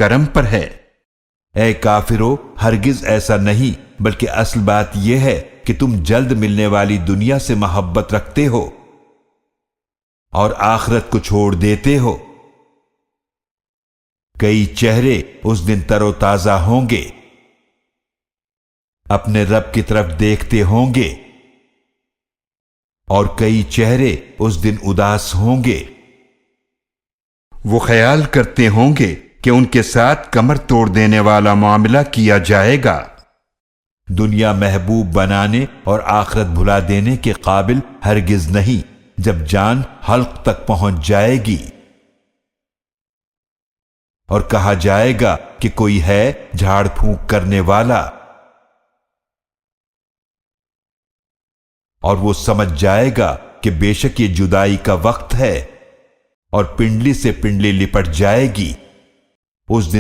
کرم پر ہے۔ اے کافرو، ہرگز ایسا نہیں، بلکہ اصل بات یہ ہے کہ تم جلد ملنے والی دنیا سے محبت رکھتے ہو اور آخرت کو چھوڑ دیتے ہو۔ کئی چہرے اس دن تر و تازہ ہوں گے، اپنے رب کی طرف دیکھتے ہوں گے، اور کئی چہرے اس دن اداس ہوں گے۔ وہ خیال کرتے ہوں گے کہ ان کے ساتھ کمر توڑ دینے والا معاملہ کیا جائے گا۔ دنیا محبوب بنانے اور آخرت بھلا دینے کے قابل ہرگز نہیں جب جان حلق تک پہنچ جائے گی، اور کہا جائے گا کہ کوئی ہے جھاڑ پھونک کرنے والا، اور وہ سمجھ جائے گا کہ بے شک یہ جدائی کا وقت ہے، اور پنڈلی سے پنڈلی لپٹ جائے گی۔ اس دن